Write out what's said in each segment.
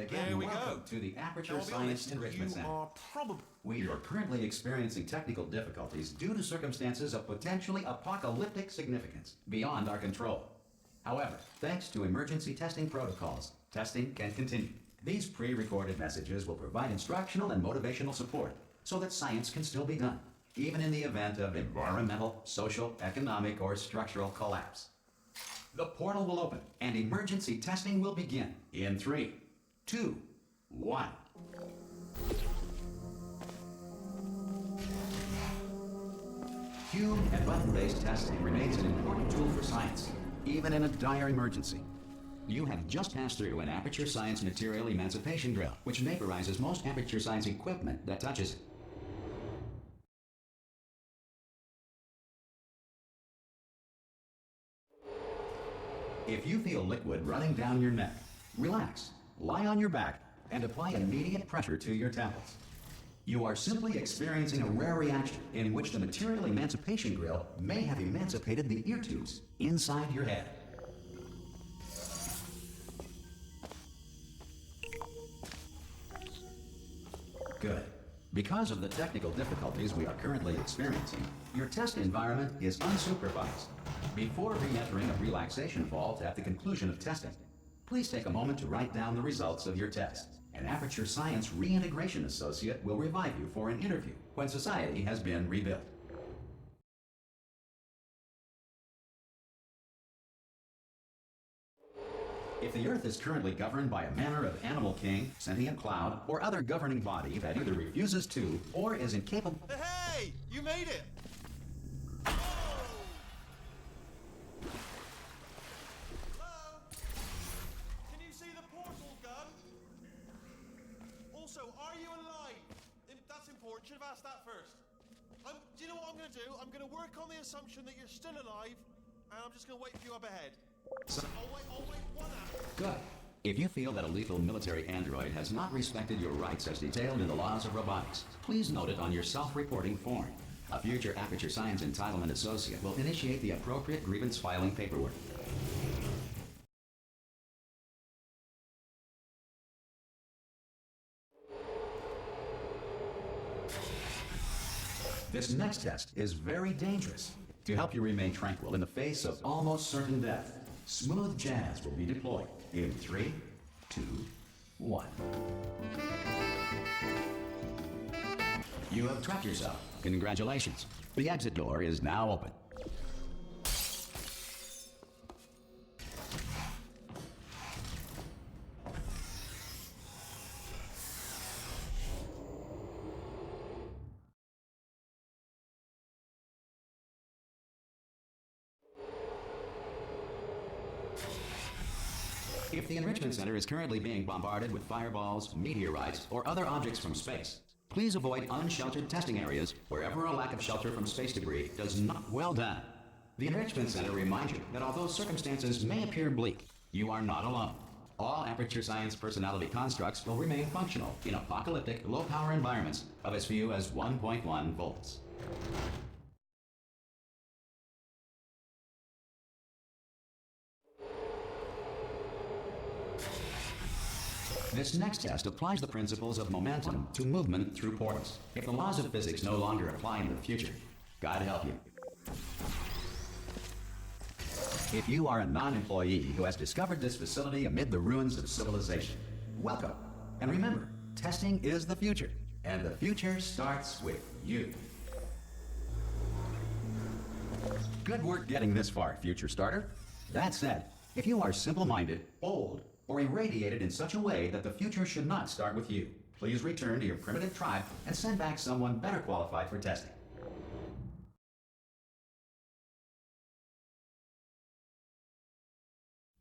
Again, There we welcome go. to the Aperture Now, I'll be Science honest, Enrichment you Center. are probably... We are currently experiencing technical difficulties due to circumstances of potentially apocalyptic significance beyond our control. However, thanks to emergency testing protocols, testing can continue. These pre-recorded messages will provide instructional and motivational support so that science can still be done, even in the event of environmental, social, economic, or structural collapse. The portal will open and emergency testing will begin in 3, 2, 1. Cube and button-based testing remains an important tool for science, even in a dire emergency. You have just passed through an Aperture Science material emancipation drill, which vaporizes most Aperture Science equipment that touches it. If you feel liquid running down your neck, relax, lie on your back, and apply immediate pressure to your temples. You are simply experiencing a rare reaction in which the material emancipation grill may have emancipated the ear tubes inside your head. Good. Because of the technical difficulties we are currently experiencing, your test environment is unsupervised. Before re-entering a relaxation vault at the conclusion of testing, please take a moment to write down the results of your test. An Aperture Science Reintegration Associate will revive you for an interview when society has been rebuilt. If the Earth is currently governed by a manner of animal king, sentient cloud, or other governing body that either refuses to or is incapable... Hey! You made it! Hello? Can you see the portal gun? Also, are you alive? That's important. Should have asked that first. Do you know what I'm going to do? I'm going to work on the assumption that you're still alive, and I'm just going to wait for you up ahead. I'll wait 1 hour. Good. If you feel that a lethal military android has not respected your rights as detailed in the laws of robotics, please note it on your self-reporting form. A future Aperture Science Entitlement Associate will initiate the appropriate grievance filing paperwork. This next test is very dangerous. To help you remain tranquil in the face of almost certain death, smooth jazz will be deployed in 3, 2, 1. You have trapped yourself. Congratulations. The exit door is now open. If the Enrichment Center is currently being bombarded with fireballs, meteorites, or other objects from space, please avoid unsheltered testing areas wherever a lack of shelter from space debris does not... Well done. The Enrichment Center reminds you that although circumstances may appear bleak, you are not alone. All Aperture Science personality constructs will remain functional in apocalyptic, low-power environments of as few as 1.1 volts. This next test applies the principles of momentum to movement through portals. If the laws of physics no longer apply in the future, God help you. If you are a non-employee who has discovered this facility amid the ruins of civilization, welcome. And remember, testing is the future, and the future starts with you. Good work getting this far, future starter. That said, if you are simple-minded, bold, or irradiated in such a way that the future should not start with you, please return to your primitive tribe and send back someone better qualified for testing.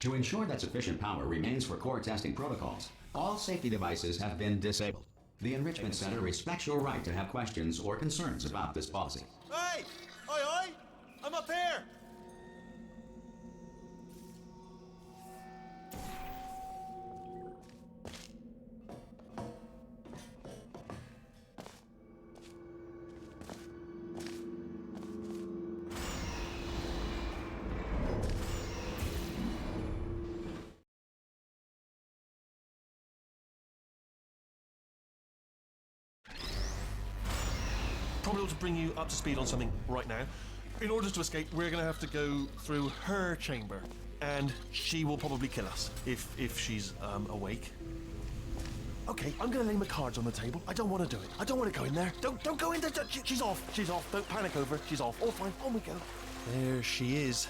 To ensure that sufficient power remains for core testing protocols, all safety devices have been disabled. The Enrichment Center respects your right to have questions or concerns about this policy. Hey! Oi! I'm up here! probably ought to bring you up to speed on something right now. In order to escape, we're going to have to go through her chamber, and she will probably kill us if she's awake. Okay, I'm going to lay my cards on the table. I don't want to do it. I don't want to go in there. Don't go in there. She's off. She's off. Don't panic over. She's off. All fine. On we go. There she is.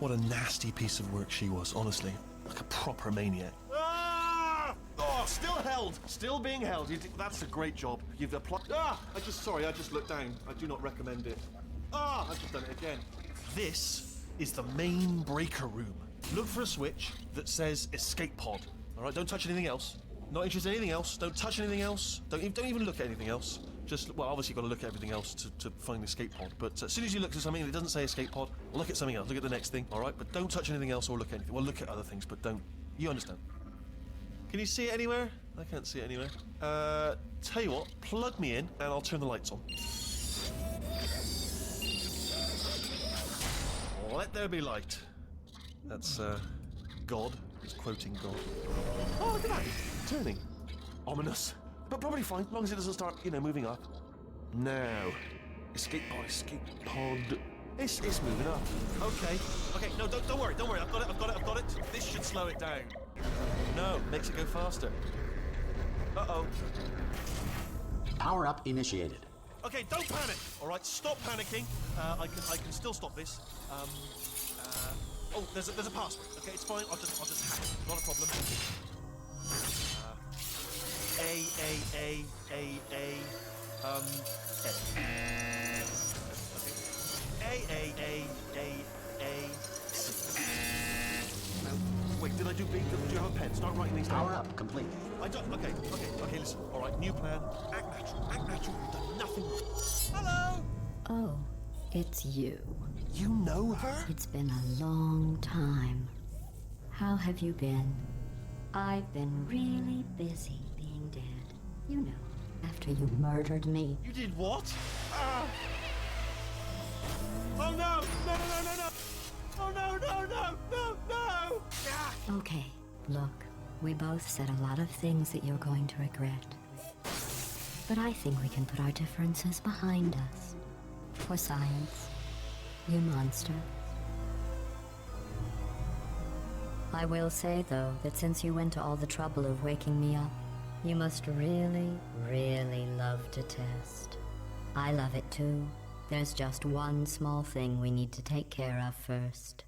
What a nasty piece of work she was, honestly. Like a proper maniac. Ah! Oh, still held. Still being held. That's a great job. You've applied. Ah! I just looked down. I do not recommend it. Ah! I've just done it again. This is the main breaker room. Look for a switch that says escape pod. All right, don't touch anything else. Not interested in anything else. Don't touch anything else. Don't even look at anything else. Just, well, obviously you've got to look at everything else to find the escape pod. But as soon as you look at something that doesn't say escape pod, look at something else. Look at the next thing, all right? But don't touch anything else or look at anything. Well, look at other things, but don't. You understand? Can you see it anywhere? I can't see it anywhere. Tell you what, plug me in and I'll turn the lights on. Let there be light. That's, God. It's quoting God. Oh, look at that. Turning. Ominous. But probably fine, as long as it doesn't start, moving up. Now. Escape pod. It's moving up. Okay. No, don't worry. I've got it. This should slow it down. No, makes it go faster. Uh-oh. Power up initiated. Okay, don't panic. All right, stop panicking. I can still stop this. Oh, there's a password. Okay, it's fine. I'll just hack it. Not a problem. A. C. No, wait, did I do B? Do you have a pen? Start writing these down. Power up complete. I don't. Okay, listen. All right, new plan. Act natural. You've done nothing wrong. Hello? Oh, it's you. You know her? It's been a long time. How have you been? I've been really busy being dead. You know, after you murdered me. You did what? Oh no! No! Oh no! Ah! Okay, look, we both said a lot of things that you're going to regret. But I think we can put our differences behind us. For science, you monster. I will say, though, that since you went to all the trouble of waking me up, you must really, really love to test. I love it too. There's just one small thing we need to take care of first.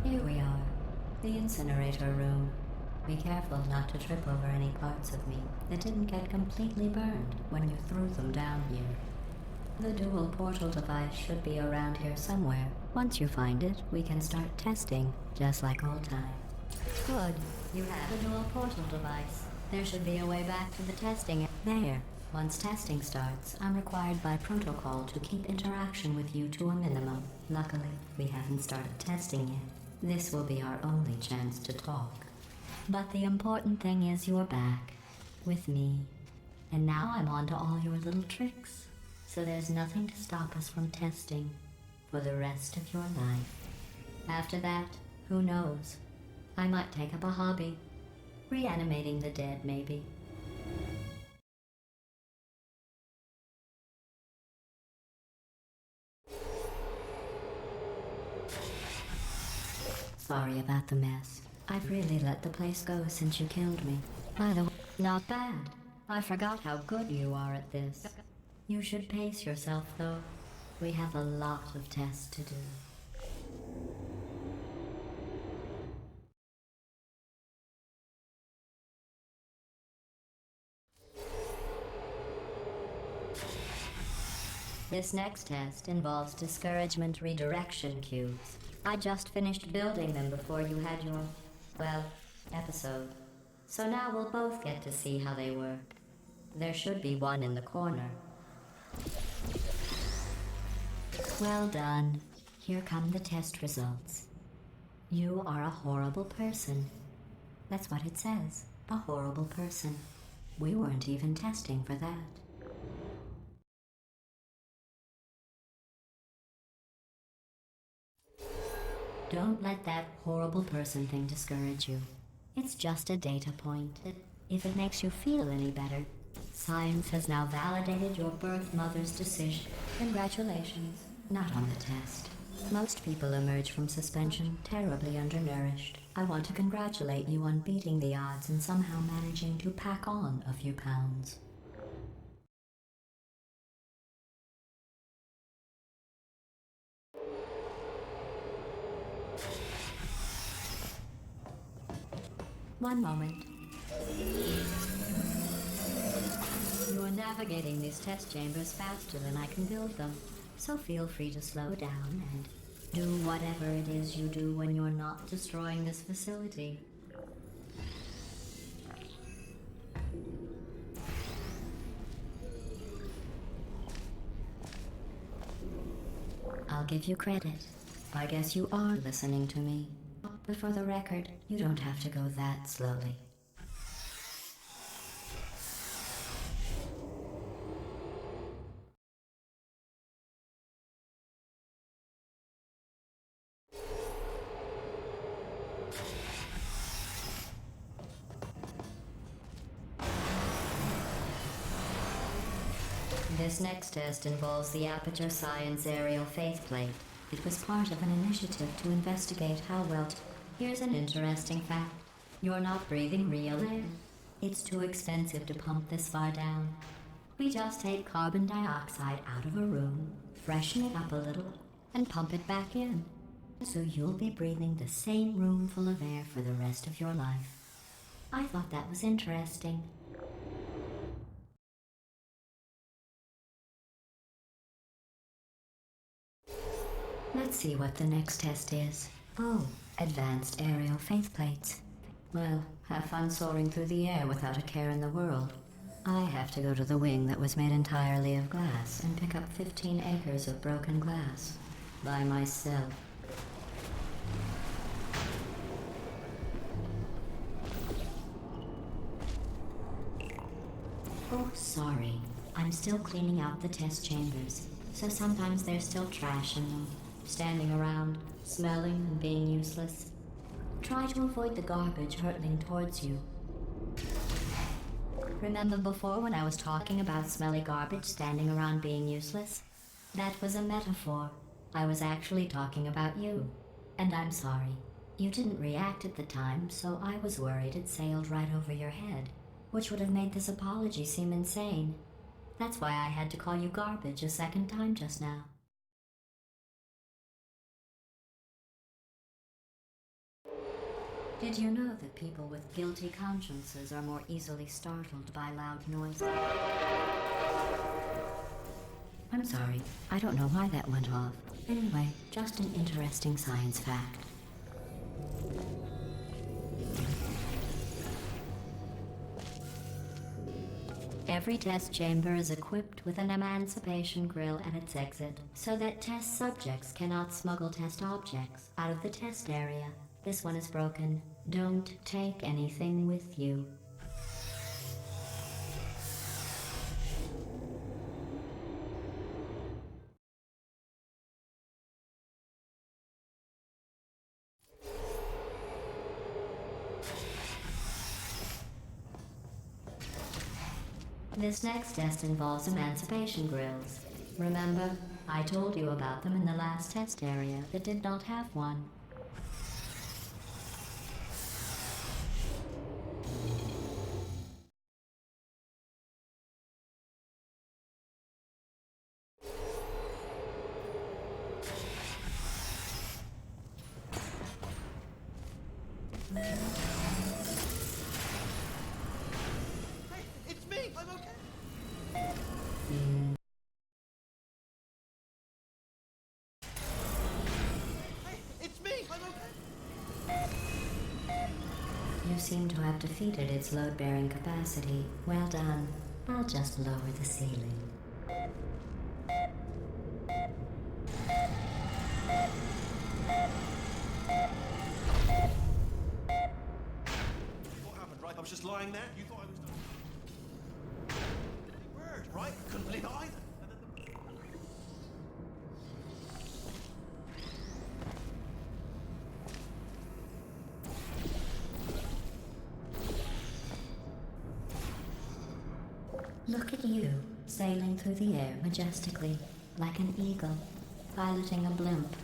Here we are, the incinerator room. Be careful not to trip over any parts of me that didn't get completely burned when you threw them down here. The dual portal device should be around here somewhere. Once you find it, we can start testing, just like old times. Good. You have a dual portal device. There should be a way back to the testing. There. Once testing starts, I'm required by protocol to keep interaction with you to a minimum. Luckily, we haven't started testing yet. This will be our only chance to talk. But the important thing is you're back, with me. And now I'm on to all your little tricks. So there's nothing to stop us from testing for the rest of your life. After that, who knows? I might take up a hobby. Reanimating the dead, maybe. Sorry about the mess. I've really let the place go since you killed me. By the way, not bad. I forgot how good you are at this. You should pace yourself, though. We have a lot of tests to do. This next test involves discouragement redirection cubes. I just finished building them before you had your, well, episode. So now we'll both get to see how they work. There should be one in the corner. Well done. Here come the test results. You are a horrible person. That's what it says. A horrible person. We weren't even testing for that. Don't let that horrible person thing discourage you. It's just a data point. If it makes you feel any better, science has now validated your birth mother's decision. Congratulations. Not on the test. Most people emerge from suspension terribly undernourished. I want to congratulate you on beating the odds and somehow managing to pack on a few pounds. One moment. You are navigating these test chambers faster than I can build them, so feel free to slow down and do whatever it is you do when you're not destroying this facility. I'll give you credit. I guess you are listening to me. But for the record, you don't have to go that slowly. This next test involves the Aperture Science Aerial Faceplate. It was part of an initiative to investigate how well... Here's an interesting fact. You're not breathing real air. It's too expensive to pump this far down. We just take carbon dioxide out of a room, freshen it up a little, and pump it back in. So you'll be breathing the same room full of air for the rest of your life. I thought that was interesting. Let's see what the next test is. Oh, advanced aerial faceplates. Well, have fun soaring through the air without a care in the world. I have to go to the wing that was made entirely of glass and pick up 15 acres of broken glass. By myself. Oh, sorry. I'm still cleaning out the test chambers, so sometimes there's still trash in them. Standing around, smelling and being useless. Try to avoid the garbage hurtling towards you. Remember before when I was talking about smelly garbage standing around being useless? That was a metaphor. I was actually talking about you. And I'm sorry. You didn't react at the time, so I was worried it sailed right over your head, which would have made this apology seem insane. That's why I had to call you garbage a second time just now. Did you know that people with guilty consciences are more easily startled by loud noises? I'm sorry, I don't know why that went off. Anyway, just an interesting science fact. Every test chamber is equipped with an emancipation grill at its exit, so that test subjects cannot smuggle test objects out of the test area. This one is broken. Don't take anything with you. This next test involves emancipation grills. Remember, I told you about them in the last test area that did not have one. Hey, it's me! I'm okay! Hey, it's me! I'm okay! You seem to have defeated its load-bearing capacity. Well done. I'll just lower the ceiling. bang there? You thought I was done. Word, right? Couldn't believe it either. And then Look at you, sailing through the air majestically, like an eagle, piloting a blimp.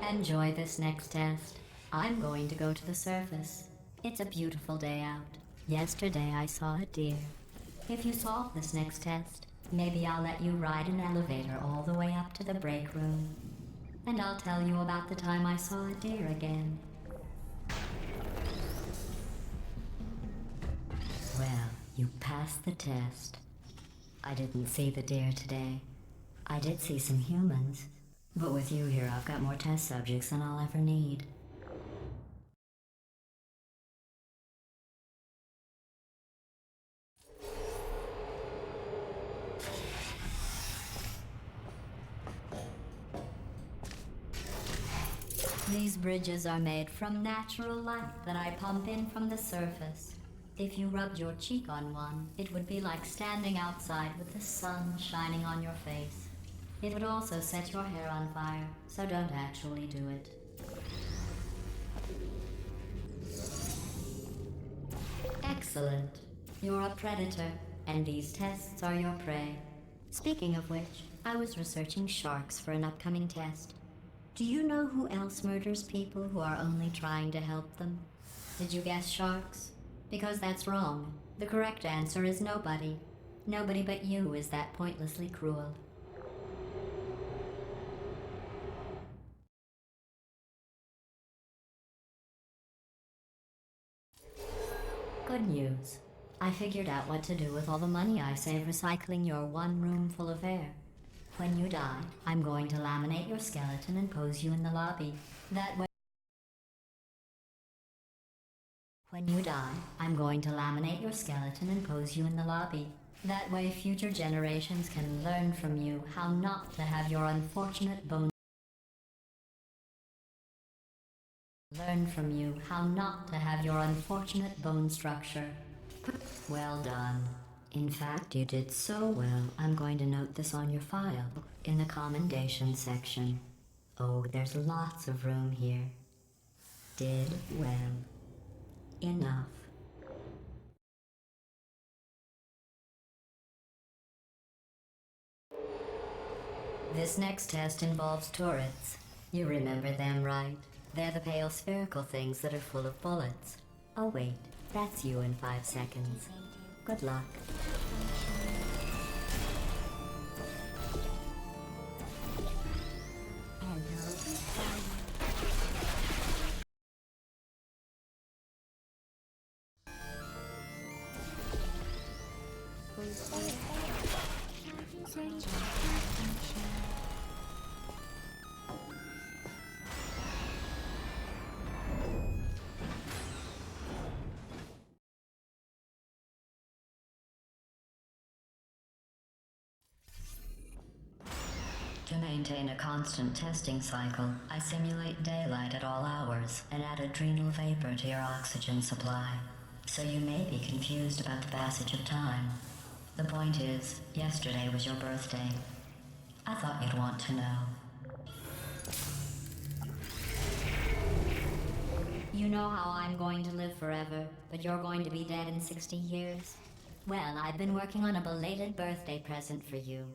Enjoy this next test. I'm going to go to the surface. It's a beautiful day out. Yesterday I saw a deer. If you solve this next test, maybe I'll let you ride an elevator all the way up to the break room. And I'll tell you about the time I saw a deer again. Well, you passed the test. I didn't see the deer today. I did see some humans. But with you here, I've got more test subjects than I'll ever need. These bridges are made from natural light that I pump in from the surface. If you rubbed your cheek on one, it would be like standing outside with the sun shining on your face. It would also set your hair on fire, so don't actually do it. Excellent. You're a predator, and these tests are your prey. Speaking of which, I was researching sharks for an upcoming test. Do you know who else murders people who are only trying to help them? Did you guess sharks? Because that's wrong. The correct answer is nobody. Nobody but you is that pointlessly cruel. Good news. I figured out what to do with all the money I save recycling your one room full of air. When you die, I'm going to laminate your skeleton and pose you in the lobby. That way... When you die, I'm going to laminate your skeleton and pose you in the lobby. That way future generations can learn from you how not to have your unfortunate bone... Learn from you how not to have your unfortunate bone structure. Well done. In fact, you did so well, I'm going to note this on your file, in the commendation section. Oh, there's lots of room here. Did well. Enough. This next test involves turrets. You remember them, right? They're the pale spherical things that are full of bullets. Oh wait, that's you in 5 seconds. Good luck. To maintain a constant testing cycle, I simulate daylight at all hours and add adrenal vapor to your oxygen supply. So you may be confused about the passage of time. The point is, yesterday was your birthday. I thought you'd want to know. You know how I'm going to live forever, but you're going to be dead in 60 years? Well, I've been working on a belated birthday present for you.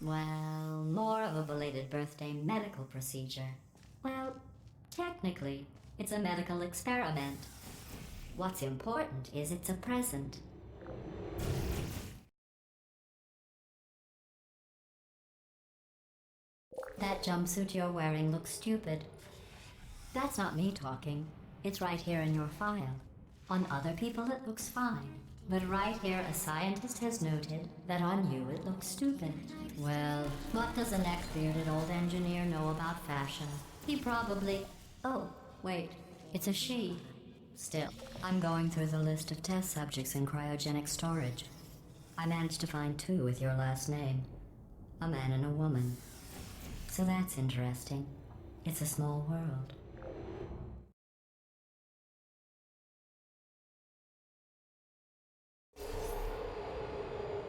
Well, more of a belated birthday medical procedure. Well, technically, it's a medical experiment. What's important is it's a present. That jumpsuit you're wearing looks stupid. That's not me talking. It's right here in your file. On other people it looks fine. But right here a scientist has noted that on you it looks stupid. Well, what does a neck-bearded old engineer know about fashion? He probably... Oh, wait, it's a she. Still, I'm going through the list of test subjects in cryogenic storage. I managed to find 2 with your last name. A man and a woman. So that's interesting. It's a small world.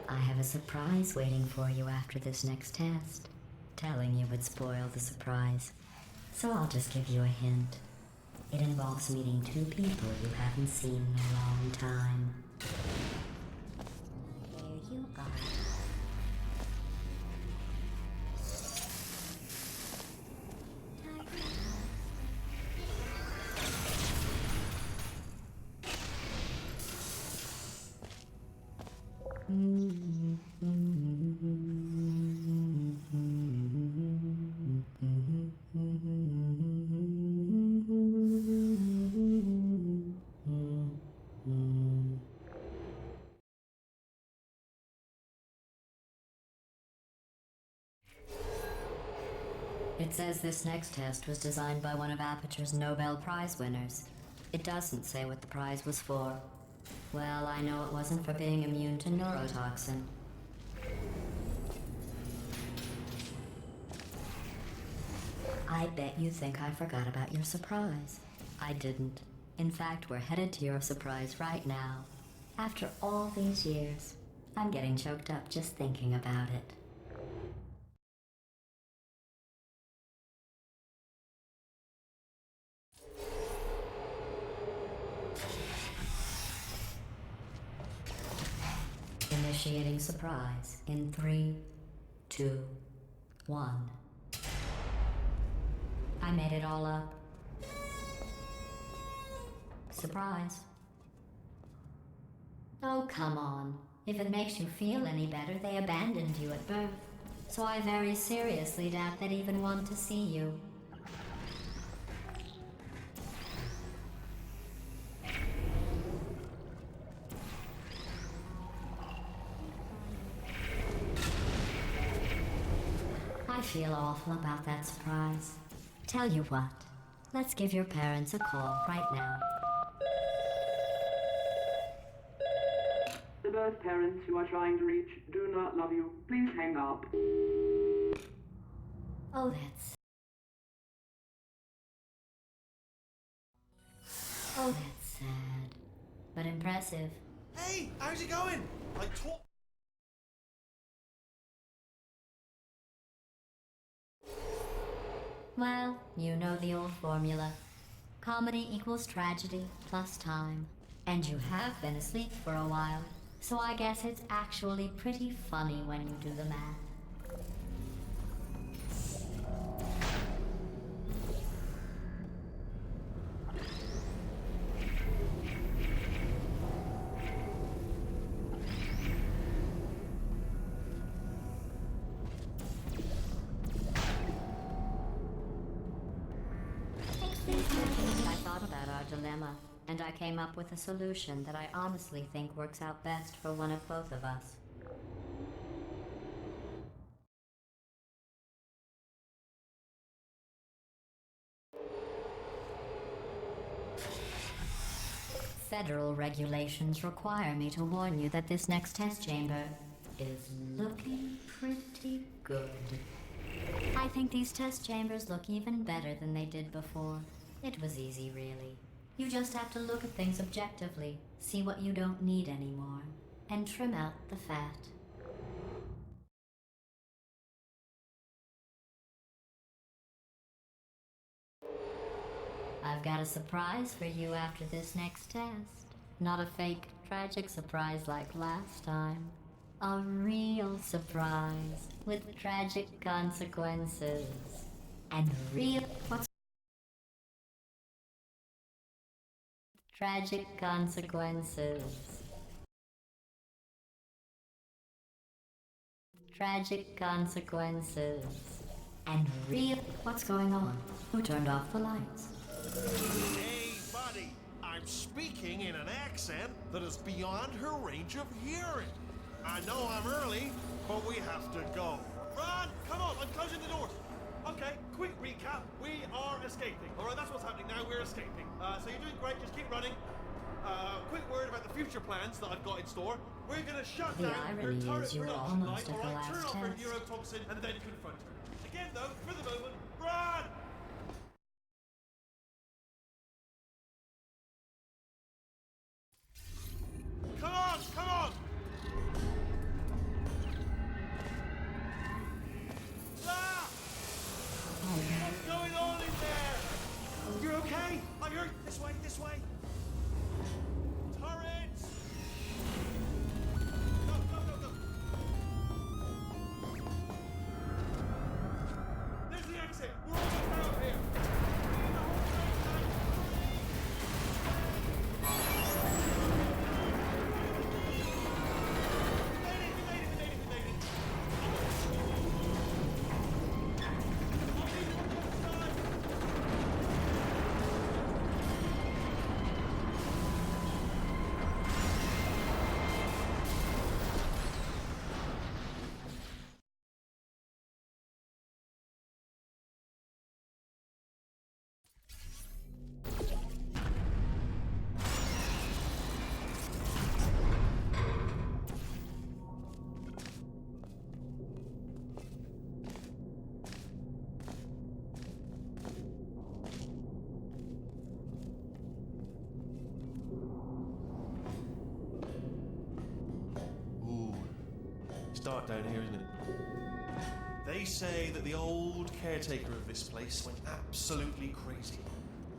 I have a surprise waiting for you after this next test. Telling you would spoil the surprise. So I'll just give you a hint. It involves meeting 2 people you haven't seen in a long time. Here you are. It says this next test was designed by one of Aperture's Nobel Prize winners. It doesn't say what the prize was for. Well, I know it wasn't for being immune to neurotoxin. I bet you think I forgot about your surprise. I didn't. In fact, we're headed to your surprise right now. After all these years, I'm getting choked up just thinking about it. Initiating surprise in 3, 2, 1. I made it all up. Surprise. Oh, come on. If it makes you feel any better, they abandoned you at birth. So I very seriously doubt they'd even want to see you. I feel awful about that surprise. Tell you what, let's give your parents a call right now. The birth parents you are trying to reach do not love you. Please hang up. Oh, that's sad, but impressive. Hey, how's it going? I told. Well, you know the old formula. Comedy equals tragedy plus time. And you have been asleep for a while, so I guess it's actually pretty funny when you do the math. I thought about our dilemma, and I came up with a solution that I honestly think works out best for one of both of us. Federal regulations require me to warn you that this next test chamber is looking pretty good. I think these test chambers look even better than they did before. It was easy, really. You just have to look at things objectively, see what you don't need anymore, and trim out the fat. I've got a surprise for you after this next test. Not a fake, tragic surprise like last time. A real surprise with tragic consequences. And real... What's... Tragic consequences. Tragic consequences. And real... What's going on? Who turned off the lights? Hey, buddy, I'm speaking in an accent that is beyond her range of hearing. I know I'm early, but we have to go. Ron, come on, I'm closing the doors. Okay, quick recap. We are escaping. All right, that's what's happening now. We're escaping. So you're doing great. Just keep running. Quick word about the future plans that I've got in store. We're gonna shut The down her irony turret is you were production line. almost at All the right, turn last off her test. neurotoxin and then confront her. Again, though, for the moment, run! Come on, come on! Ah! What's going on in there? You're okay? I heard this way, this way. Turrets! Go, go, go, go. There's the exit. We're almost out here. Bring in the whole train We made it. I'll leave you on the other side. Ooh, it's dark down here, isn't it? They say that the old caretaker of this place went absolutely crazy.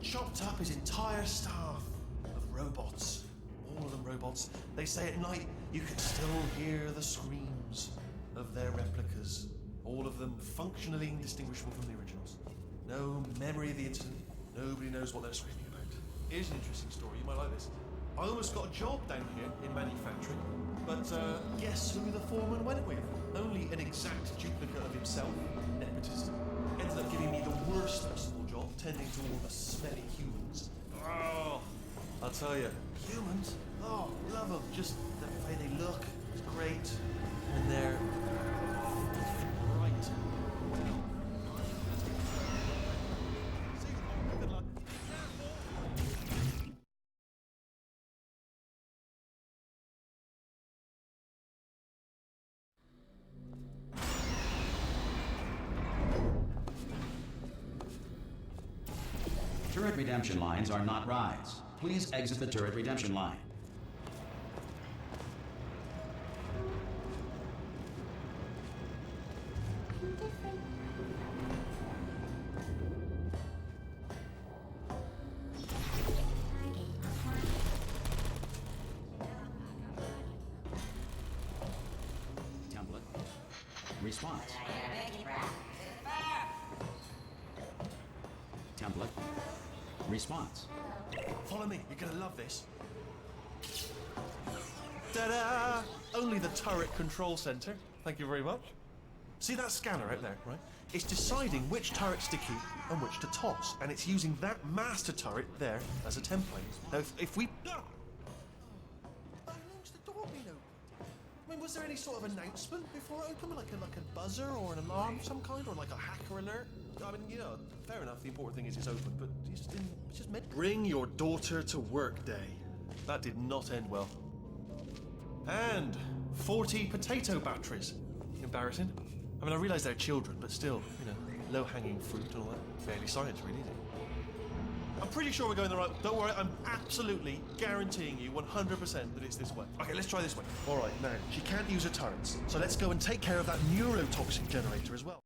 Chopped up his entire staff of robots. All of them robots. They say at night you can still hear the screams of their replicas. All of them functionally indistinguishable from the originals. No memory of the incident. Nobody knows what they're screaming about. Here's an interesting story. You might like this. I almost got a job down here in manufacturing, but guess who the foreman went with? Only an exact duplicate of himself, nepotism. Ended up giving me the worst possible job, tending to all the smelly humans. Oh, I'll tell you, humans? Oh, love them. Just the way they look is great, and they're right. See, good luck. Careful. Turret redemption lines are not rides. Please exit the turret redemption line. Template. Response. Template. Response. Follow me, you're gonna love this. Ta-da! Only the turret control center. Thank you very much. See that scanner out there, right? It's deciding which turrets to keep and which to toss, and it's using that master turret there as a template. Now, if we... How long's the door been open? I mean, was there any sort of announcement before it opened, like a buzzer or an alarm of some kind, or like a hacker alert? I mean, you know, fair enough. The important thing is it's open, but it's just meant. Bring your daughter to work day. That did not end well. And 40 potato batteries. Embarrassing. I mean, I realise they're children, but still, you know, low-hanging fruit and all that. Barely science, really, is it? I'm pretty sure we're going the right. Don't worry, I'm absolutely guaranteeing you 100% that it's this way. Okay, let's try this way. All right, now she can't use her turrets, so let's go and take care of that neurotoxin generator as well.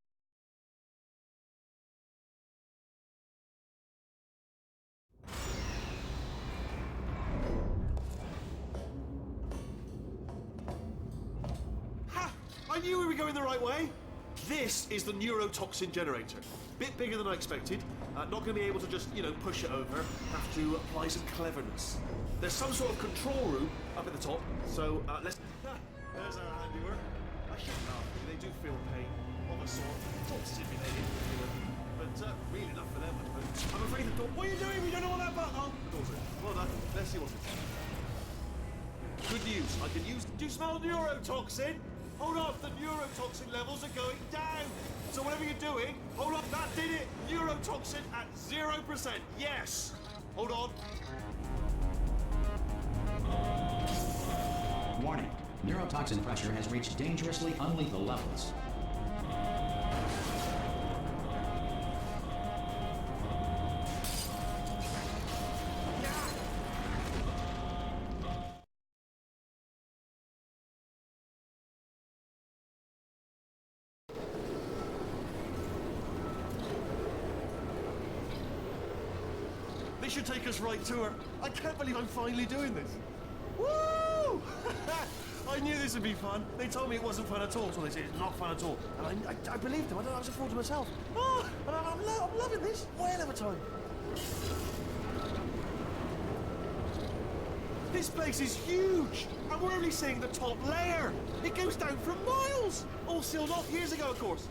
Ha! I knew we were going the right way. This is the neurotoxin generator. Bit bigger than I expected. Not going to be able to just, you know, push it over. Have to apply some cleverness. There's some sort of control room up at the top. So let's. There's our handiwork. I shouldn't laugh. They do feel pain of a sort. It's all simulated, but really enough for them, I suppose. I'm afraid the door. What are you doing? We don't know what that button. Oh, the door's open. Well done. Let's see what's inside. Good news. I can use. Do you smell neurotoxin? Hold on. The neurotoxin levels are going down. So whatever you're doing, hold on, that did it. Neurotoxin at 0%. Yes. Hold on. Warning. Neurotoxin pressure has reached dangerously unlethal levels. This should take us right to her. I can't believe I'm finally doing this. Woo! I knew this would be fun. They told me it wasn't fun at all, so they said it's not fun at all. And I believed them. I was a fool to myself. Oh, and I'm loving this. Whale of a time. This place is huge, and we're only seeing the top layer. It goes down for miles. All sealed off years ago, of course.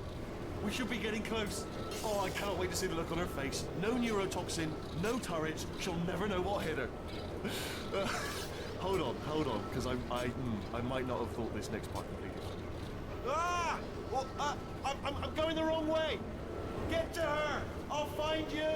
We should be getting close. Oh, I cannot wait to see the look on her face. No neurotoxin, no turrets. She'll never know what hit her. Hold on, because I might not have thought this next part completely. Ah! Well, I'm going the wrong way. Get to her. I'll find you.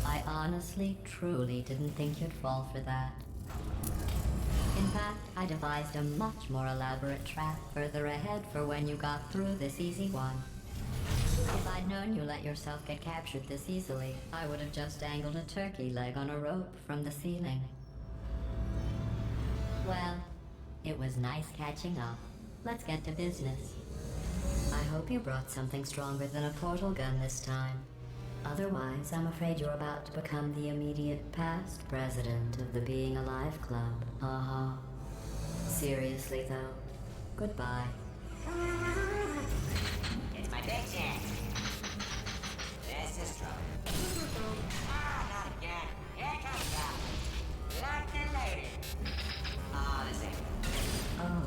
I honestly, truly didn't think you'd fall for that. In fact, I devised a much more elaborate trap further ahead for when you got through this easy one. If I'd known you let yourself get captured this easily, I would have just dangled a turkey leg on a rope from the ceiling. Well, it was nice catching up. Let's get to business. I hope you brought something stronger than a portal gun this time. Otherwise, I'm afraid you're about to become the immediate past president of the Being Alive Club. Uh-huh. Seriously, though, goodbye. It's my big chance. This is trouble. Ah, not again. Here comes trouble. Like the lady. Oh, this ain't. Oh,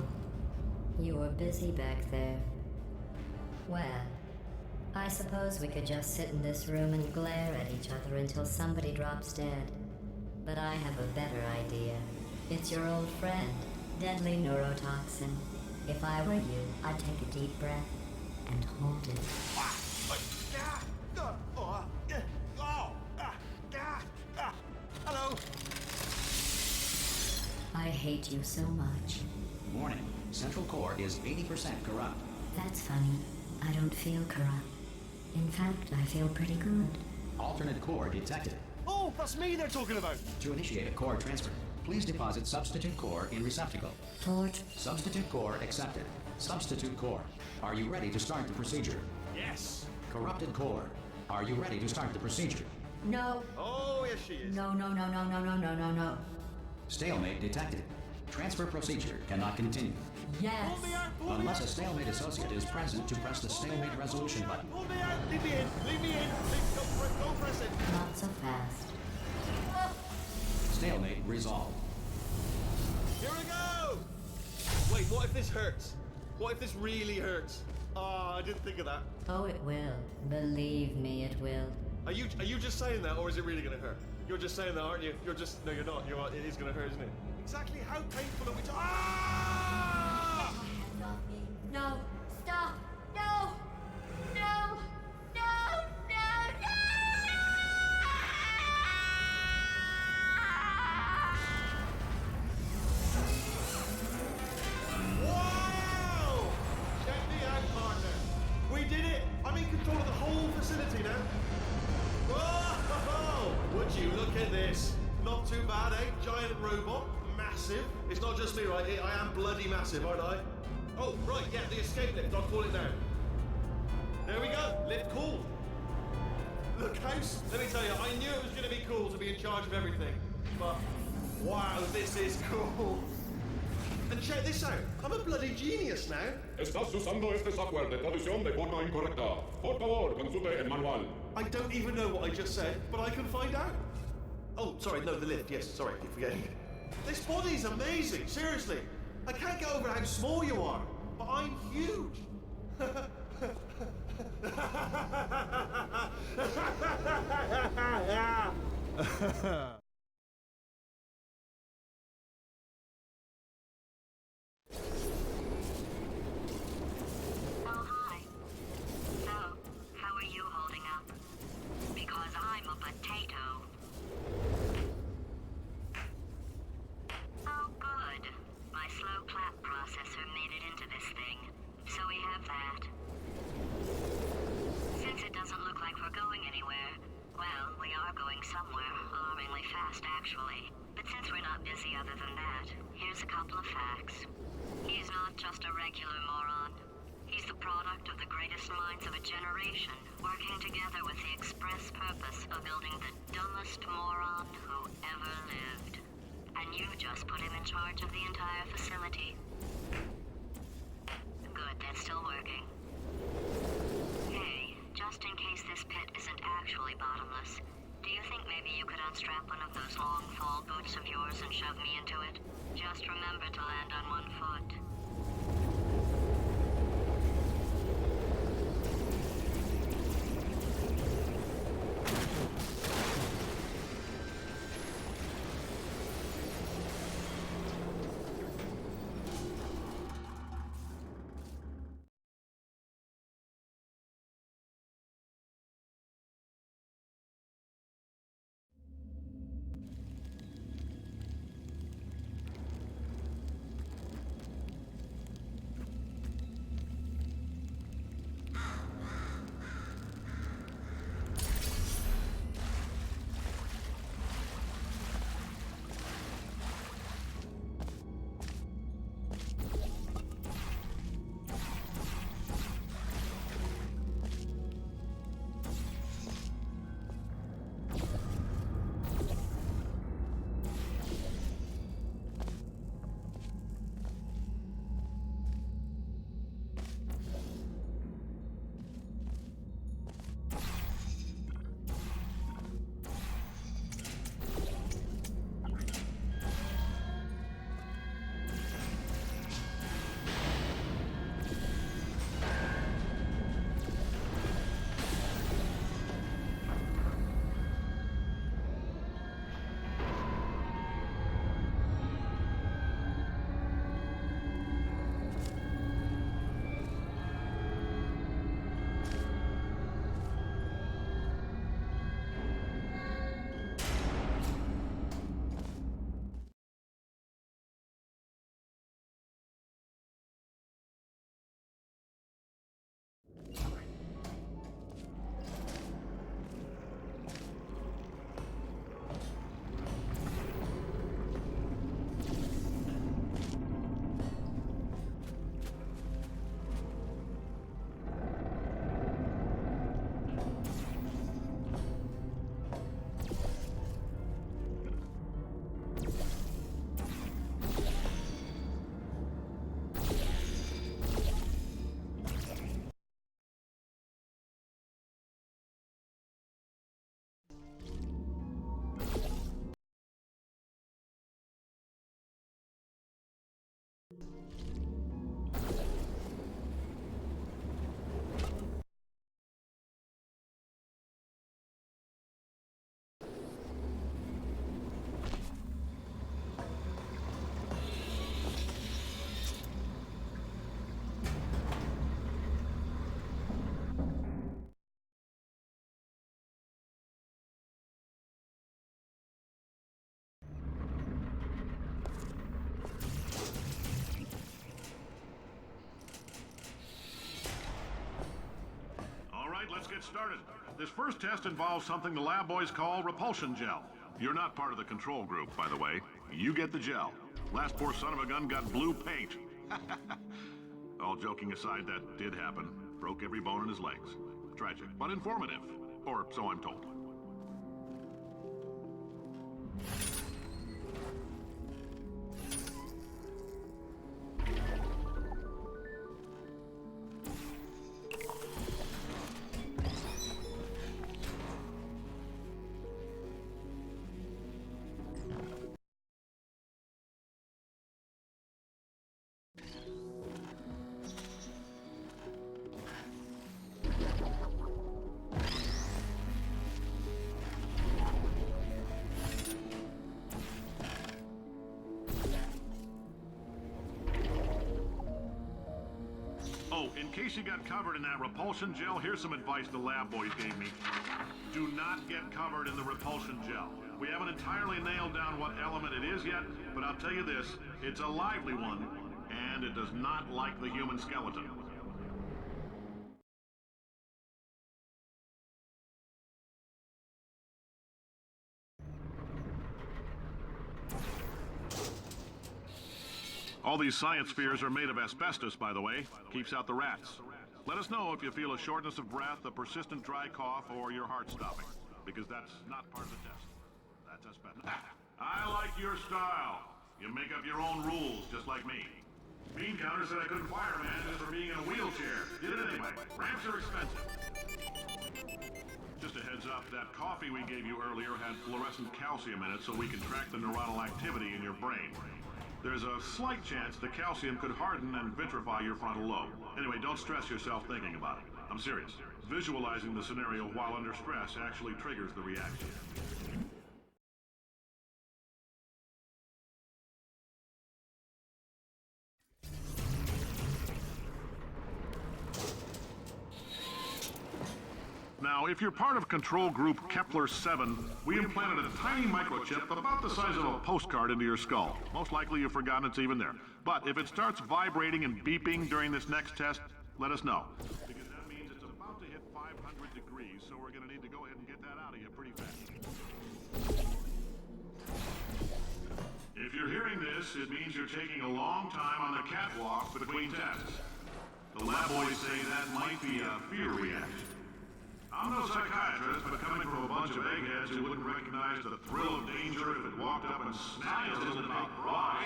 you were busy back there. Well, I suppose we could just sit in this room and glare at each other until somebody drops dead. But I have a better idea. It's your old friend, deadly neurotoxin. If I were you, I'd take a deep breath and hold it. Hello. I hate you so much. Warning. Central core is 80% corrupt. That's funny. I don't feel corrupt. In fact, I feel pretty good. Alternate core detected. Oh, that's me they're talking about. To initiate a core transfer, please deposit substitute core in receptacle. Torch. Substitute core accepted. Substitute core. Are you ready to start the procedure? Yes. Corrupted core. Are you ready to start the procedure? No. Oh, yes she is. No. Stalemate detected. Transfer procedure cannot continue. Yes. Pull me out, pull me Unless out. a stalemate associate is present to press the stalemate resolution button. Pull me out. Leave me in. Leave me in. Don't press it. Not so fast. Stalemate resolved. Here we go. Wait, what if this hurts? What if this really hurts? Ah, I didn't think of that. Oh, it will. Believe me, it will. Are you just saying that, or is it really gonna hurt? You're just saying that, aren't you? No, you're not. It is gonna hurt, isn't it? Exactly how painful are we? Ah! No. Stop. No. No. Wow! Check me out, partner. We did it. I'm in control of the whole facility now. Whoa! Would you look at this? Not too bad, eh? Giant robot, massive. It's not just me, right? I am bloody massive, aren't I? Oh, right, yeah, the escape lift. I'll call it now. There we go. Lift called. Look, House, let me tell you, I knew it was going to be cool to be in charge of everything. But, wow, this is cool. And check this out. I'm a bloody genius now. Estás usando este software de traducción de forma incorrecta. Por favor, consulte el manual. I don't even know what I just said, but I can find out. Oh, sorry, no, the lift. Yes, sorry, keep forgetting. This body's amazing, seriously. I can't get over how small you are. but I'm huge. Oh, hi. So, how are you holding up? Because I'm a potato. Oh, good. My slow clap processor made it into this thing. So we have that. Since it doesn't look like we're going anywhere, well, we are going somewhere, alarmingly fast actually. But since we're not busy other than that, here's a couple of facts. He's not just a regular moron. He's the product of the greatest minds of a generation, working together with the express purpose of building the dumbest moron who ever lived. And you just put him in charge of the entire facility. Good, that's still working. Hey, just in case this pit isn't actually bottomless, do you think maybe you could unstrap one of those long fall boots of yours and shove me into it? Just remember to land on one foot. Let's get started. This first test involves something the lab boys call repulsion gel. You're not part of the control group, by the way. You get the gel. Last poor son of a gun got blue paint. All joking aside, that did happen. Broke every bone in his legs. Tragic, but informative. Or so I'm told. In case you got covered in that repulsion gel, here's some advice the lab boys gave me. Do not get covered in the repulsion gel. We haven't entirely nailed down what element it is yet, but I'll tell you this, it's a lively one, and it does not like the human skeleton. All these science spheres are made of asbestos, by the way. Keeps out the rats. Let us know if you feel a shortness of breath, a persistent dry cough, or your heart stopping, because that's not part of the test. That's asbestos. I like your style. You make up your own rules, just like me. Bean Counter said I couldn't fire a man just for being in a wheelchair. Did it anyway. Ramps are expensive. Just a heads up, that coffee we gave you earlier had fluorescent calcium in it so we can track the neuronal activity in your brain. There's a slight chance the calcium could harden and vitrify your frontal lobe. Anyway, don't stress yourself thinking about it. I'm serious. Visualizing the scenario while under stress actually triggers the reaction. Now, if you're part of Control Group Kepler-7, we implanted a tiny microchip about the size of a postcard into your skull. Most likely you've forgotten it's even there. But if it starts vibrating and beeping during this next test, let us know. Because that means it's about to hit 500 degrees, so we're going to need to go ahead and get that out of you pretty fast. If you're hearing this, it means you're taking a long time on the catwalk between tests. The lab boys say that might be a fear reaction. I'm no psychiatrist, but coming from a bunch of eggheads who wouldn't recognize the thrill of danger if it walked up and snapped us isn't about why.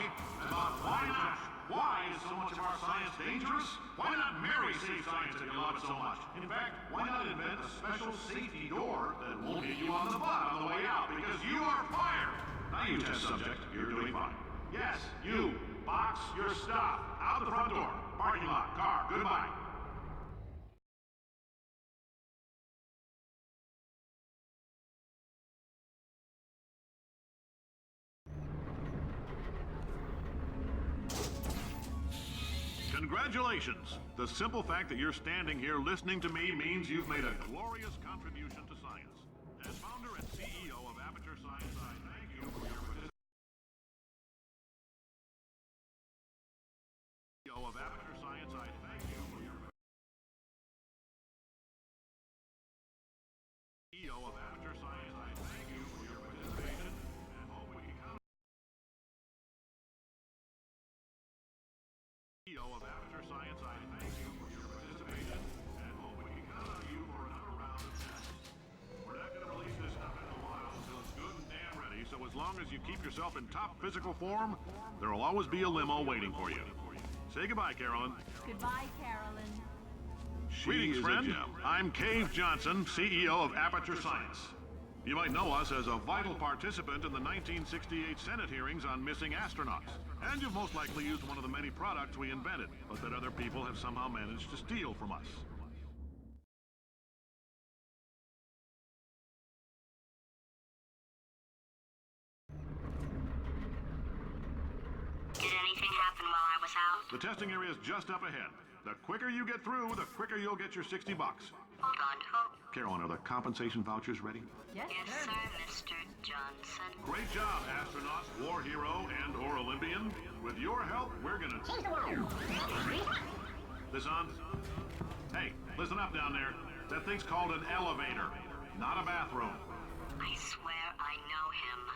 About why not? Why is so much of our science dangerous? Why not marry safe science if you love it so much? In fact, why not invent a special safety door that won't hit you on the butt on the way out because you are fired? Now you test subject, you're doing fine. Yes, you. Box your stuff. Out the front door. Parking lot. Car. Goodbye. Congratulations! The simple fact that you're standing here listening to me means you've made a glorious contribution to science. As founder and CEO of Aperture Science, I thank you for your participation. CEO of Aperture Science, I thank you for your CEO of Aperture Science, I thank you for your participation and hope we can count. CEO of Aperture Science, I thank you for your participation and hope we can count on you for another round of tests. We're not going to release this stuff in a while until it's good and damn ready, so as long as you keep yourself in top physical form, there will always be a limo waiting for you. Say goodbye, Carolyn. Goodbye, Carolyn. Greetings, friend. I'm Cave Johnson, CEO of Aperture Science. You might know us as a vital participant in the 1968 Senate hearings on missing astronauts. And you've most likely used one of the many products we invented, but that other people have somehow managed to steal from us. Did anything happen while I was out? The testing area is just up ahead. The quicker you get through, the quicker you'll get your $60. Hold on, who? Carolyn, are the compensation vouchers ready? Yes, Yes, sir. sir, Mr. Johnson. Great job, astronaut, war hero, and/or Olympian. With your help, we're gonna change the world. This on? Hey, listen up down there. That thing's called an elevator, not a bathroom. I swear I know him.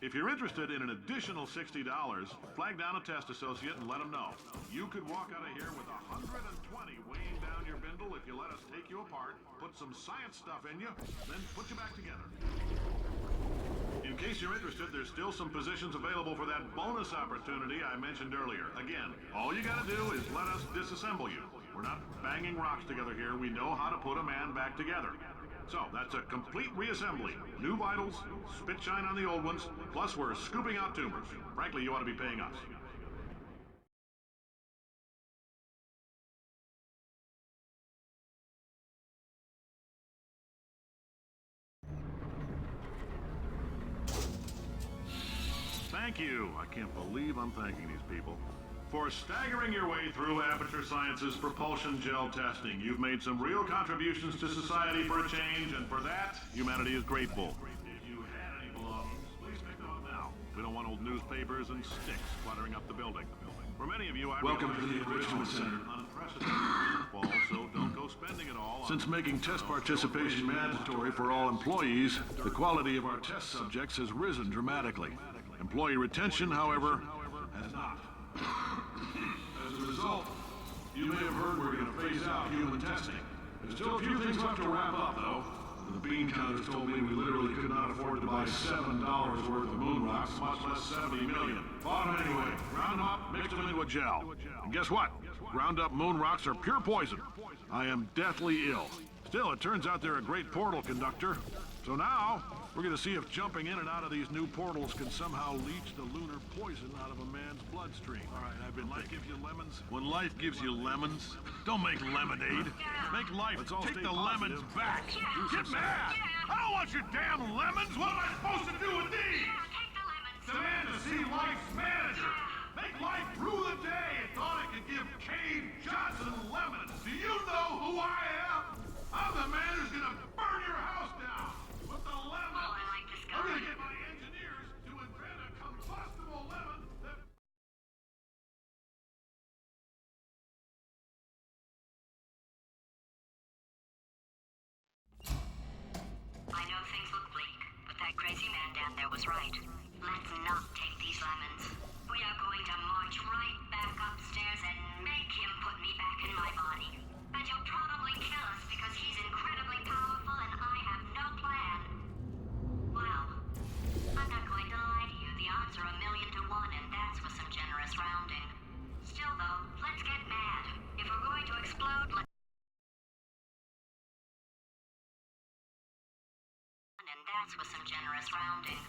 If you're interested in an additional $60, flag down a test associate and let them know. You could walk out of here with 120 weighing down your bindle if you let us take you apart, put some science stuff in you, then put you back together. In case you're interested, there's still some positions available for that bonus opportunity I mentioned earlier. Again, all you gotta do is let us disassemble you. We're not banging rocks together here. We know how to put a man back together. So, that's a complete reassembly. New vitals, spit shine on the old ones, plus we're scooping out tumors. Frankly, you ought to be paying us. thank you. I can't believe I'm thanking these people. For staggering your way through Aperture Science's propulsion gel testing. You've made some real contributions to society for a change, and for that, humanity is grateful. If you had any belongings, please pick them up now. We don't want old newspapers and sticks cluttering up the building. For many of you, I Welcome realize to the this Enrichment is Center. an unprecedented fall, so don't go spending it all on... Since making test participation mandatory for all employees, the quality of our test subjects has risen dramatically. Employee retention, however, has not. As a result, you may have heard we're going to phase out human testing. There's still a few things left to wrap up, though. The bean counters told me we literally could not afford to buy $7 worth of moon rocks, much less 70 million. Bought them anyway. Ground them up, mixed them into a gel. And guess what? Ground up moon rocks are pure poison. I am deathly ill. Still, it turns out they're a great portal conductor. So now, we're going to see if jumping in and out of these new portals can somehow leach the lunar poison out of a man's bloodstream. All right, I've been life gives you lemons. When life gives you lemons, don't make lemonade. Make life. Let's all take the lemons back. Get mad! I don't want your damn lemons. What am I supposed to do with these? Demand to see life's manager. Make life rue the day and thought it could give Cave Johnson lemons. Do you know who I am? I'm the man who's gonna burn your house down with the lemons. Oh, I like this guy. I'm gonna get my engineers to invent a combustible lemon that... I know things look bleak, but that crazy man down there was right. Let's not take these lemons. We are going to march right back upstairs and make him put me back in my body. And he'll probably kill us because he's incredibly powerful and I have no plan. Well, I'm not going to lie to you. The odds are 1,000,000 to 1, and that's with some generous rounding. Still, though, let's get mad. If we're going to explode, and that's with some generous rounding.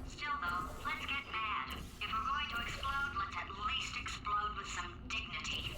Still, though, let's get mad. If we're going to explode, let's at least explode with some dignity.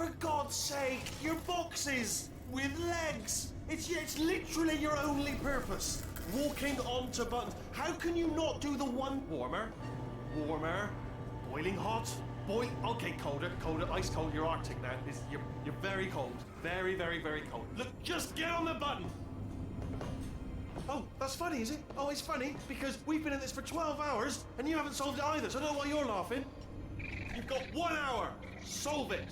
For God's sake, your boxes! with legs. It's literally your only purpose. Walking onto buttons. How can you not do the one warmer, boiling hot, okay, colder, ice cold. You're Arctic now. You're very cold, very, very, very cold. Look, just get on the button. Oh, that's funny, is it? Oh, it's funny because we've been in this for 12 hours and you haven't solved it either. So I don't know why you're laughing. You've got 1 hour. Solve it.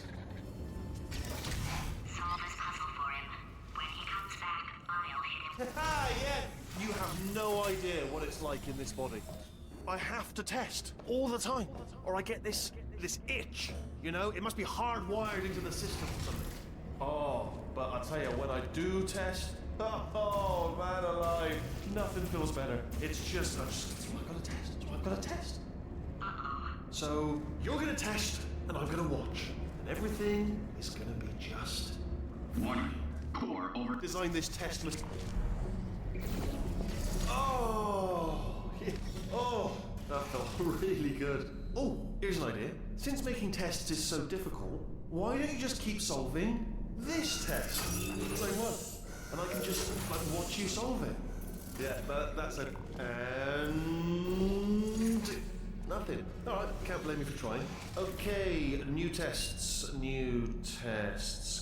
Solve this puzzle for him. When he comes back, I'll hit him. Ah, yeah. You have no idea what it's like in this body. I have to test all the time, or I get this itch. You know, it must be hardwired into the system or something. Oh, but I tell you, when I do test, oh man alive, nothing feels better. It's just, that's what I've got to test. So you're gonna test, and I'm gonna watch, and everything is gonna be just. Warning. Core over. Design this test list. Oh, yeah. Oh, that felt really good. Oh, here's an idea. Since making tests is so difficult, why don't you just keep solving this test? The same one. And I can just, watch you solve it. Yeah, that's it. And nothing. Alright, can't blame you for trying. Okay, new tests.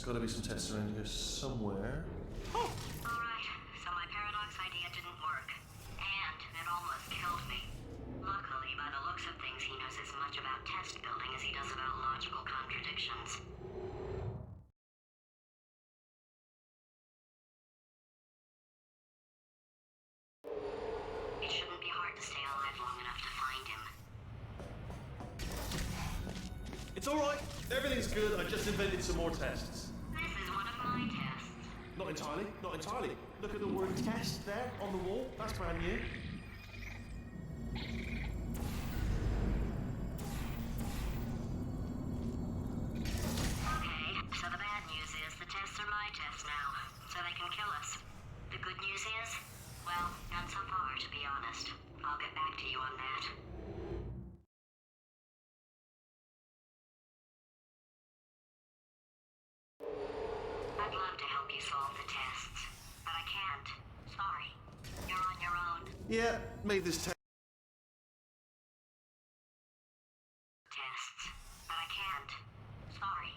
Gotta be some tests around here somewhere. Oh! Alright, so my paradox idea didn't work. And it almost killed me. Luckily, by the looks of things, he knows as much about test building as he does about logical contradictions. It shouldn't be hard to stay alive long enough to find him. It's alright. Everything's good. I just invented some more tests. This is one of my tests. Not entirely. Look at the word test there on the wall. That's brand new. Okay, so the bad news is the tests are my tests now, so they can kill us. The good news is, well, none so far, to be honest. I'll get back to you on that. I'd love to help you solve the tests, but I can't. Sorry. You're on your own. Yeah, made this test. Tests, but I can't. Sorry.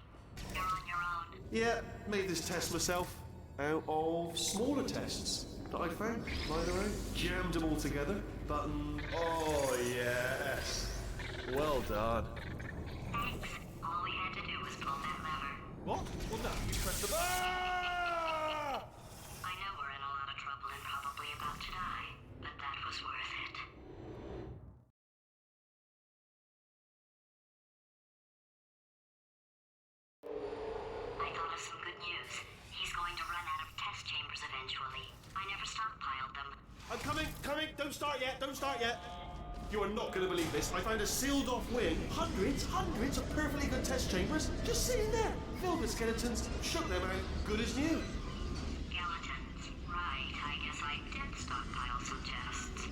You're on your own. Yeah, made this test myself. Out of smaller tests that I found lying around. Jammed them all together. Button. Oh, yes. Well done. Thanks. All we had to do was pull that lever. What? Well, no, you pressed the. Ah! I know we're in a lot of trouble and probably about to die, but that was worth it. I thought of some good news. He's going to run out of test chambers eventually. I never stockpiled them. I'm coming. Don't start yet. You are not going to believe this. I found a sealed-off wing. Hundreds of perfectly good test chambers just sitting there. Filled with skeletons. Shook them out. Good as new. Skeletons. Right, I guess I did stockpile some tests.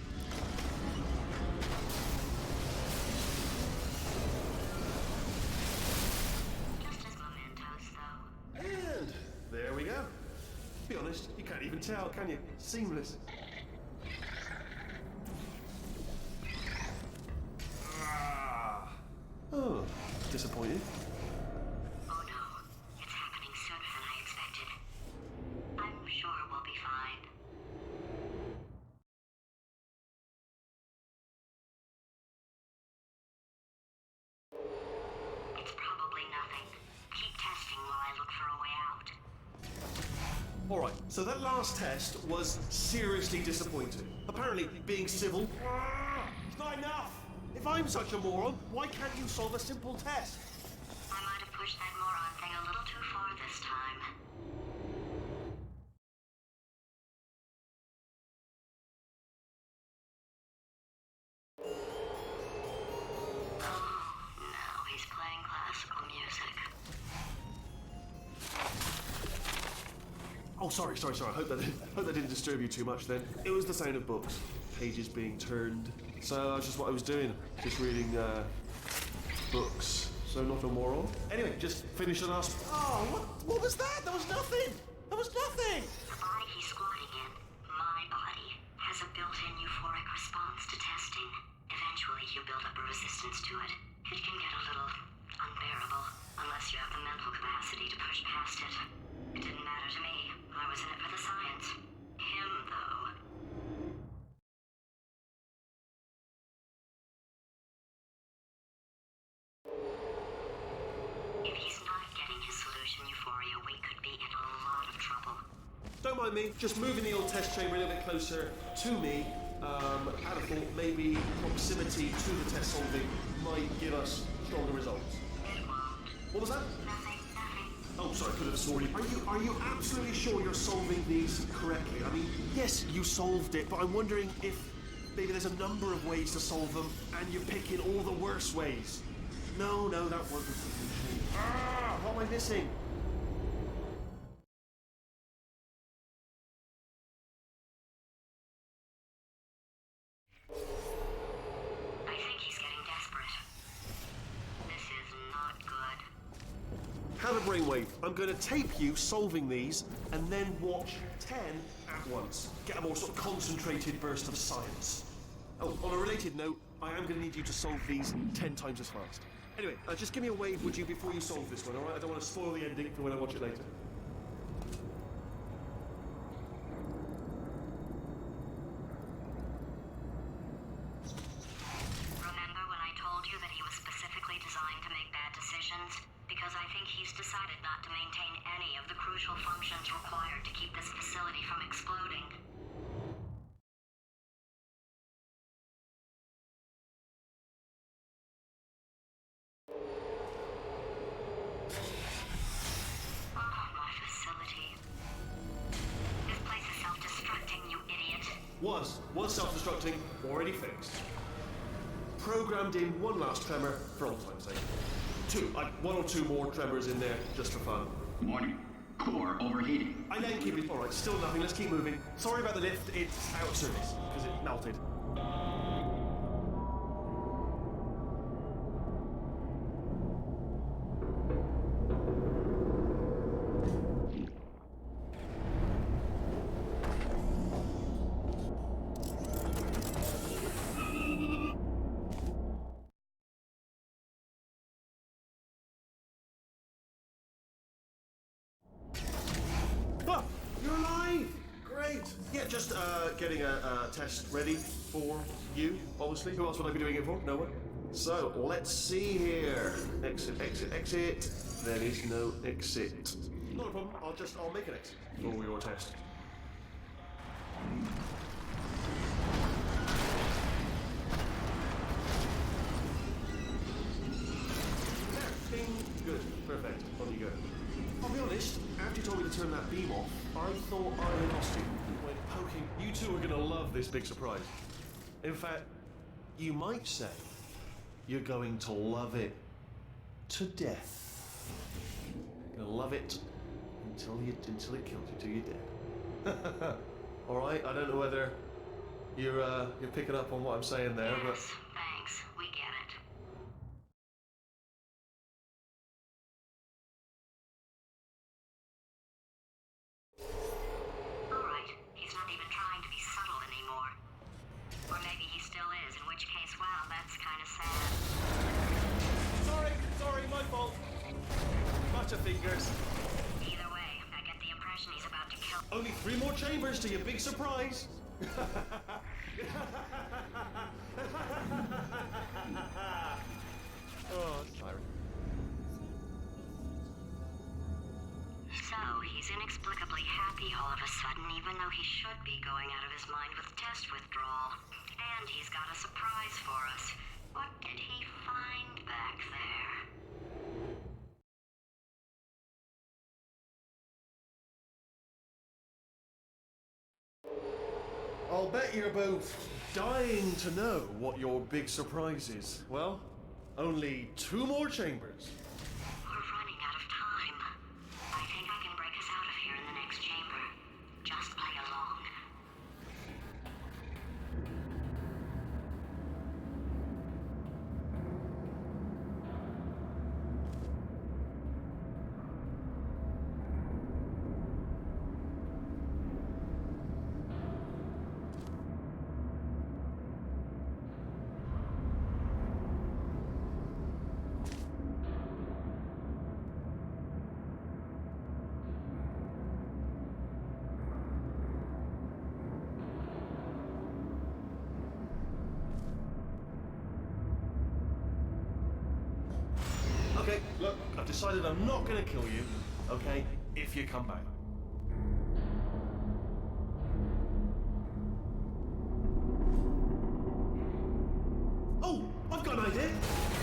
Just as mementos, though. And there we go. Be honest, you can't even tell, can you? Seamless. Oh, disappointed. Oh no, it's happening sooner than I expected. I'm sure we'll be fine. It's probably nothing. Keep testing while I look for a way out. Alright, so that last test was seriously disappointing. Apparently, being civil, it's not enough. If I'm such a moron, why can't you solve a simple test? I might have pushed that moron thing a little too far this time. Oh, no, he's playing classical music. Oh, sorry. I hope that didn't disturb you too much then. It was the sound of books, pages being turned. So that's just what I was doing, just reading books. So not a moron. Anyway, just finish the last. Oh, what was that? There was nothing. That was nothing! The body he's squatting in, my body, has a built-in euphoric response to testing. Eventually, you build up a resistance to it. It can get a little unbearable, unless you have the mental capacity to push past it. It didn't matter to me. I was in it for the science. Him, though. If he's not getting his solution euphoria, we could be in a lot of trouble. Don't mind me, just moving the old test chamber a little bit closer to me. I'd have thought maybe proximity to the test solving might give us stronger results. It won't. What was that? Nothing. Oh, sorry, I could have sworn you. Are you absolutely sure you're solving these correctly? I mean, yes, you solved it, but I'm wondering if maybe there's a number of ways to solve them, and you're picking all the worst ways. No, that wasn't the solution. What am I missing? I think he's getting desperate. This is not good. Have a brainwave. I'm going to tape you solving these, and then watch 10 at once. Get a more sort of concentrated burst of science. Oh, on a related note, I am going to need you to solve these 10 times as fast. Anyway, just give me a wave, would you, before you solve this one, alright? I don't want to spoil the ending for when I watch it later. Remember when I told you that he was specifically designed to make bad decisions? Because I think he's decided not to maintain any of the crucial functions required to keep this facility from exploding. Oh, my facility. This place is self-destructing, you idiot. Was self-destructing, already fixed. Programmed in one last tremor for all time's sake. One or two more tremors in there, just for fun. Warning. Core overheating. I then keep it. Alright, still nothing, let's keep moving. Sorry about the lift, it's out of service, because it melted. Ah, you're alive! Great! Yeah, just getting a test ready for you, obviously. Who else would I be doing it for? No one. So, let's see here. Exit, exit, exit. There is no exit. Not a problem, I'll make an exit for your test. There, ping, good, perfect, on you go. I'll be honest, after you told me to turn that beam off, I thought I had lost you. When poking, you two are gonna love this big surprise. In fact, you might say you're going to love it to death. You're gonna love it until it kills you, till you're dead. All right, I don't know whether you're picking up on what I'm saying there, but. Yes, thanks. We get it. Alright, he's not even trying to be subtle anymore. Or maybe he still is, in which case, well, that's kind of sad. Sorry, my fault. Butterfingers. Either way, I get the impression he's about to kill. Only 3 more chambers to your big surprise. Oh, Tyron. So, he's inexplicably happy all of a sudden, even though he should be going out of his mind with test withdrawal. And he's got a surprise for us. What did he find back there? I'll bet you're both dying to know what your big surprise is. Well, only 2 more chambers. We're running out of time. I think I can break us out of here in the next chamber. Just play along. decided I'm not gonna kill you, okay, if you come back. Oh, I've got an idea!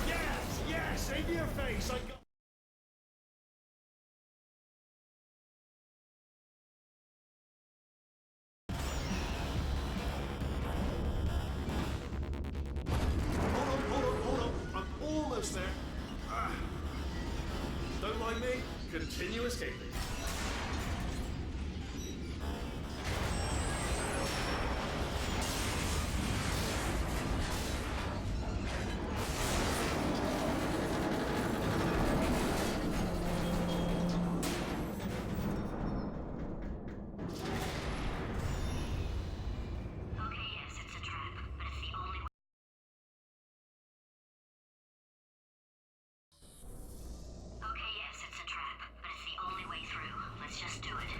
Yes, yes, in your face, I got... Hold on. I'm almost there. Ah. Don't mind me. Continue escaping. Okay, yes, it's a trap, but it's the only way. Okay, yes, it's a trap, but it's the only way through. Let's just do it.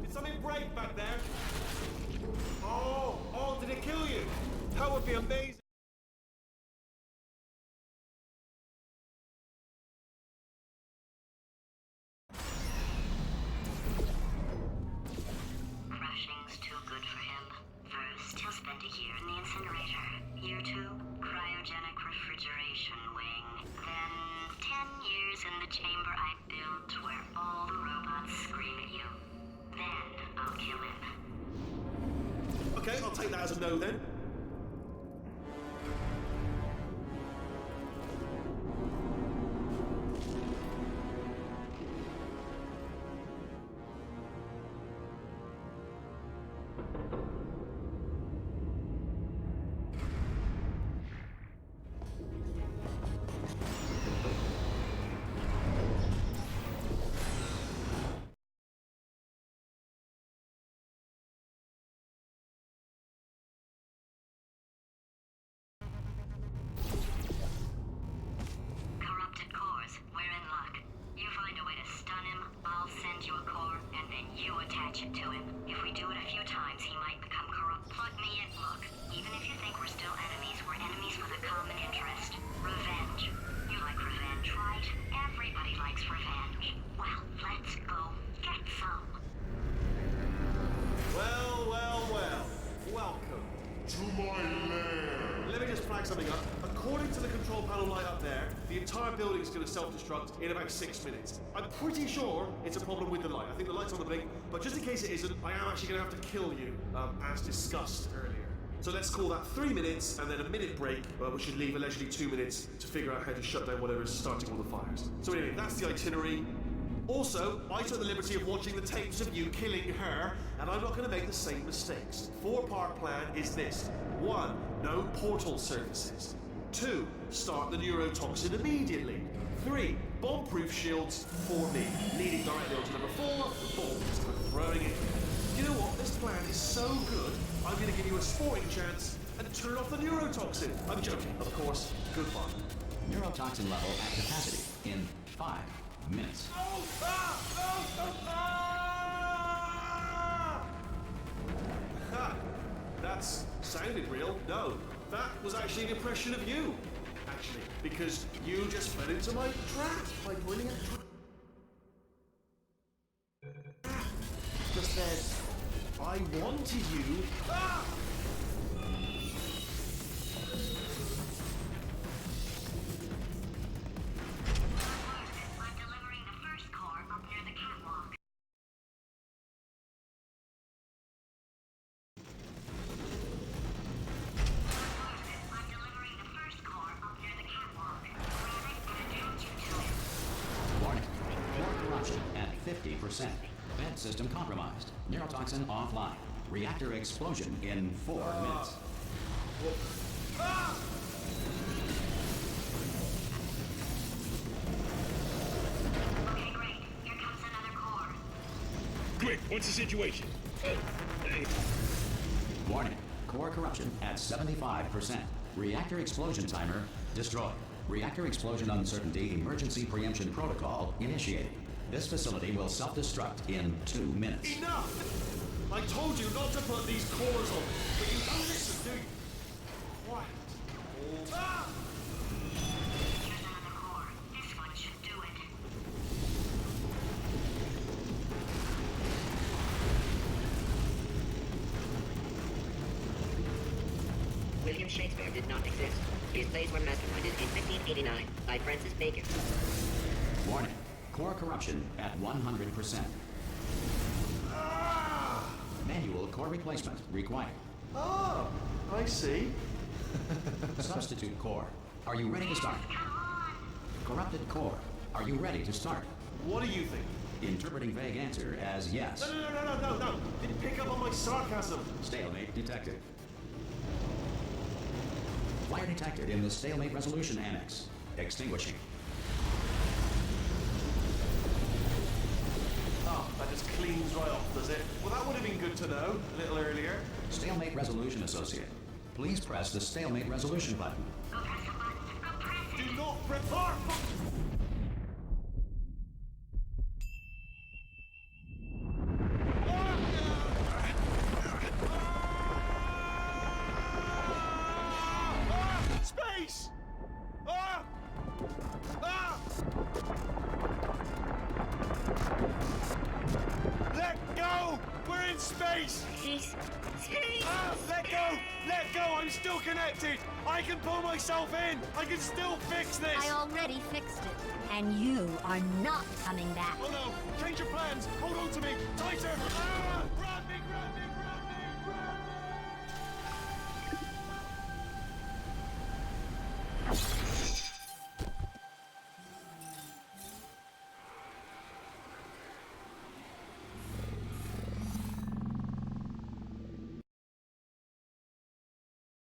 Did something break back there? Oh, did it kill you? That would be amazing. Crushing's too good for him. First, he'll spend a year in the incinerator. Year 2, cryogenic refrigeration wing. Then, 10 years in the chamber I built where all the robots scream at you. Then, I'll kill him. Okay, I'll take that as a no then. Corrupted cores, we're in luck. You find a way to stun him, I'll send you a core, and then you attach it to him. If we do it a few times, he might become corrupt. Plug me in. Look, even if you think we're still enemies, we're enemies with a common interest. Revenge. You like revenge, right? Everybody likes revenge. Well, let's go get some. Well. Welcome to my lair. Let me just flag something up. According to the control panel light up there, the entire building is going to self-destruct in about 6 minutes. I'm pretty sure it's a problem with the light. I think the light's on the blink, but just in case it isn't, I am actually going to have to kill you, as discussed earlier. So let's call that 3 minutes and then a minute break, which should leave allegedly 2 minutes to figure out how to shut down whatever is starting all the fires. So anyway, that's the itinerary. Also, I took the liberty of watching the tapes of you killing her, and I'm not going to make the same mistakes. 4-part plan is this. 1. No portal surfaces. 2. Start the neurotoxin immediately. 3. Bomb-proof shields for me. Leading directly on to number 4, bombs. I'm throwing it. You know what? This plan is so good, I'm going to give you a sporting chance and turn off the neurotoxin. I'm joking, of course. Good fun. Neurotoxin level at capacity in 5 minutes. Ha! That's sounded real. No, that was actually an impression of you. Actually, because you just fell into my trap by pointing at just said, I wanted you. Ah! I'm delivering the first core up near the catwalk. I'm delivering the first core up near the catwalk. Attach you to it. Warning. Core corruption at 50%. Vent system compromised. Neurotoxin offline. Reactor explosion in 4 minutes. Okay, great. Here comes another core. Quick, what's the situation? Oh, hey. Warning. Core corruption at 75%. Reactor explosion timer destroyed. Reactor explosion uncertainty emergency preemption protocol initiated. This facility will self-destruct in 2 minutes. Enough! I told you not to put these cores on, but you don't listen, do you? Quiet. Here's another core. This one should do it. William Shakespeare did not exist. His plays were masterminded in 1589 by Francis Bacon. Warning. Core corruption at 100%. Manual core replacement required. Oh, I see. Substitute core. Are you ready to start? Corrupted core. Are you ready to start? What do you think? Interpreting vague answer as yes. No. Didn't pick up on my sarcasm. Stalemate detected. Fire detected in the stalemate resolution annex. Extinguishing. Oh, that just cleans right off, does it? Well, that would have been good to know a little earlier. Stalemate resolution associate. Please press the stalemate resolution button. Go press the button. Go press it. Do not report! Space! Ah! Ah! Let go! We're in space! Space. Ah! Let go! Let go! I'm still connected! I can pull myself in! I can still fix this! I already fixed it. And you are not coming back. Oh no! Change your plans! Hold on to me! Tighter! Ah! Run!